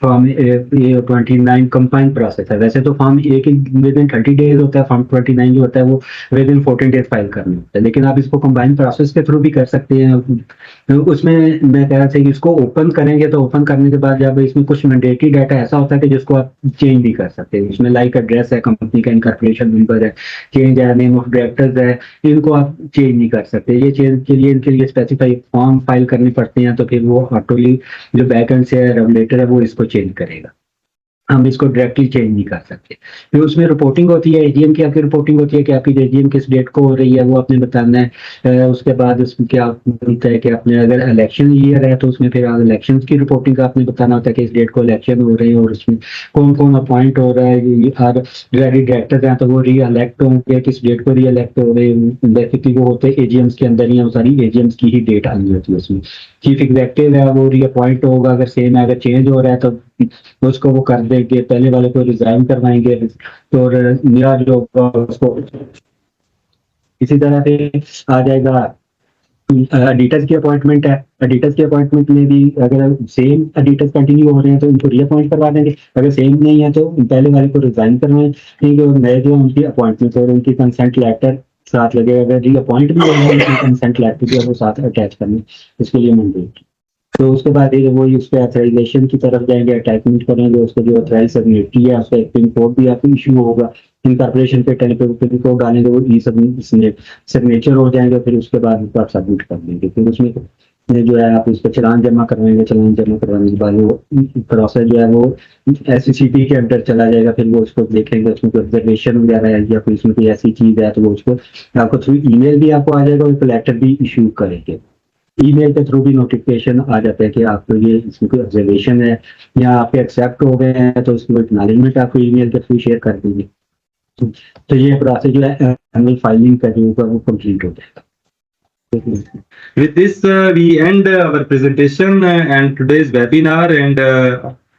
फॉर्म ए 29 कंपाइन प्रोसेस है। वैसे तो फॉर्म ए की विद इन 30 डेज होता है, फॉर्म 29 जो होता है वो विद इन 14 डेज फाइल करना होता है, लेकिन आप इसको कंबाइन प्रोसेस के थ्रू भी कर सकते हैं। उसमें मैं कह रहा था कि इसको ओपन करेंगे तो ओपन करने के बाद जब इसमें कुछ मैंडेटरी डाटा ऐसा होता है कि जिसको आप चेंज भी कर सकते हैं। इसमें लाइक एड्रेस है, कंपनी का इनकॉर्पोरेशन नंबर है, चेंज है, नेम ऑफ डायरेक्टर्स है, इनको आप चेंज नहीं कर सकते। ये चेंज के लिए इनके लिए स्पेसिफाई फॉर्म फाइल करने पड़ते हैं, तो फिर वो ऑटोली जो बैकएंड से रेगुलेटर है वो इसको चेंज करेगा, हम इसको डायरेक्टली चेंज नहीं कर सकते। फिर उसमें रिपोर्टिंग होती है, एजीएम की आपकी रिपोर्टिंग होती है कि आपकी एजीएम किस डेट को हो रही है वो आपने बताना है। उसके बाद उसमें क्या होता है कि आपने अगर इलेक्शन ईयर है तो उसमें फिर इलेक्शन की रिपोर्टिंग आपने बताना होता है कि इस डेट को इलेक्शन हो रहे हैं और उसमें कौन कौन अपॉइंट हो रहा है, हर डायरेक्टर्स हैं तो वो री इलेक्ट होंगे, किस डेट को री इलेक्ट हो रहे हैं। बेसिकली वो होते हैं एजीएम्स के अंदर ही, सारी एजीएम्स की ही डेट आई होती है उसमें। चीफ एग्जीक्यूटिव है वो री अपॉइंट होगा, अगर सेम है, अगर चेंज हो रहा है तो उसको वो कर देंगे, पहले वाले को रिजाइन करवाएंगे और नया जो होगा उसको। इसी तरह से आ जाएगा एडिटर्स की अपॉइंटमेंट है। एडिटर्स की अपॉइंटमेंट में भी अगर सेम एडिटर्स कंटिन्यू हो रहे हैं तो उनको रीअपॉइंट करवा देंगे, अगर सेम नहीं है तो पहले वाले को रिजाइन करवाएंगे और नए जो उनकी अपॉइंटमेंट और उनकी कंसेंट लेटर साथ लगेगा। अगर रीअपॉइंट भी हो रहे हैं कंसेंट लेटर भी वो साथ अटैच करने, इसके लिए मंडेट। तो उसके बाद वो उस पर ऑथराइजेशन की तरफ जाएंगे, अटैचमेंट करेंगे, उसको जो ऑथराइज सिग्नेटरी है उसका एक पिन कोड भी आपको इशू होगा। इनकॉर्पोरेशन के टेन पे पिन कोड डालेंगे, वो ई सिग्नेचर हो जाएंगे, फिर उसके बाद उसको आप सबमिट कर देंगे। फिर उसमें जो है आप इस पर चलान जमा करवाएंगे, चलान जमा करवाने के बाद वो प्रोसेस जो है वो SCCT के अंदर चला जाएगा। फिर वो उसको देखेंगे, उसमें कोई ऑब्जर्वेशन वगैरह है या कोई इसमें कोई ऐसी चीज है तो वो उसको आपको थ्रू ईमेल भी आपको आ जाएगा और लेटर भी इशू करेंगे। ईमेल के थ्रू भी नोटिफिकेशन आ जाता है कि आपको ये इसमें कोई ऑब्जर्वेशन है या आपके एक्सेप्ट हो गए हैं, तो उसमें एक्नॉलेजमेंट आपको ईमेल के थ्रू शेयर कर देंगे। तो ये प्रोसेस जो है एनुअल फाइलिंग का जो होगा वो कंप्लीट हो जाएगा। With this, we end our presentation and today's webinar. And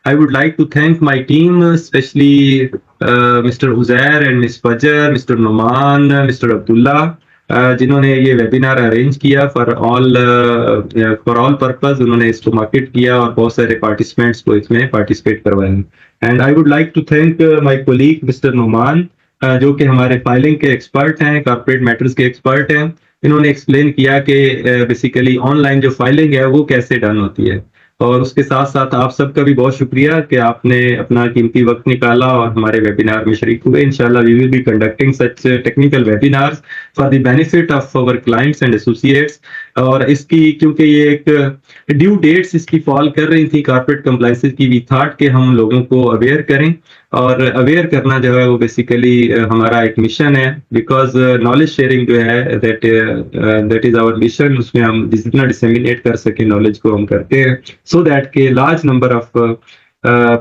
I would like to thank my team, especially Mr. Uzair and Ms. Fajr, Mr. Noman, Mr. Abdullah, जिन्होंने ये वेबिनार अरेंज किया for all purpose. उन्होंने इसको market किया और बहुत सारे participants को इसमें पार्टिसिपेट करवाया। And I would like to thank my colleague mister Noman, जो कि हमारे फाइलिंग के एक्सपर्ट हैं, कॉर्पोरेट मैटर्स के एक्सपर्ट हैं। इन्होंने एक्सप्लेन किया कि बेसिकली ऑनलाइन जो फाइलिंग है वो कैसे डन होती है। और उसके साथ साथ आप सबका भी बहुत शुक्रिया कि आपने अपना कीमती वक्त निकाला और हमारे वेबिनार में शरीक हुए। इंशाल्लाह we will be conducting such technical webinars for the benefit of our clients and associates. और इसकी क्योंकि ये एक ड्यू डेट्स इसकी फॉल कर रही थी कॉर्पोरेट कंप्लायंसेस की, वी थॉट कि हम लोगों को अवेयर करें, और अवेयर करना जो है वो बेसिकली हमारा एक मिशन है। बिकॉज नॉलेज शेयरिंग जो है दैट इज आवर मिशन। उसमें हम जितना डिसेमिनेट कर सके नॉलेज को हम करते हैं, सो दैट के लार्ज नंबर ऑफ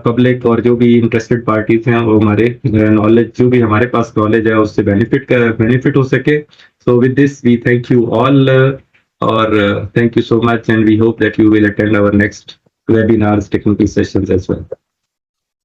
पब्लिक और जो भी इंटरेस्टेड पार्टीज हैं वो हमारे नॉलेज, जो भी हमारे पास नॉलेज है उससे बेनिफिट हो सके। So with this we thank you all, और thank you so much, and we hope that you will attend our next webinars, technical sessions as well.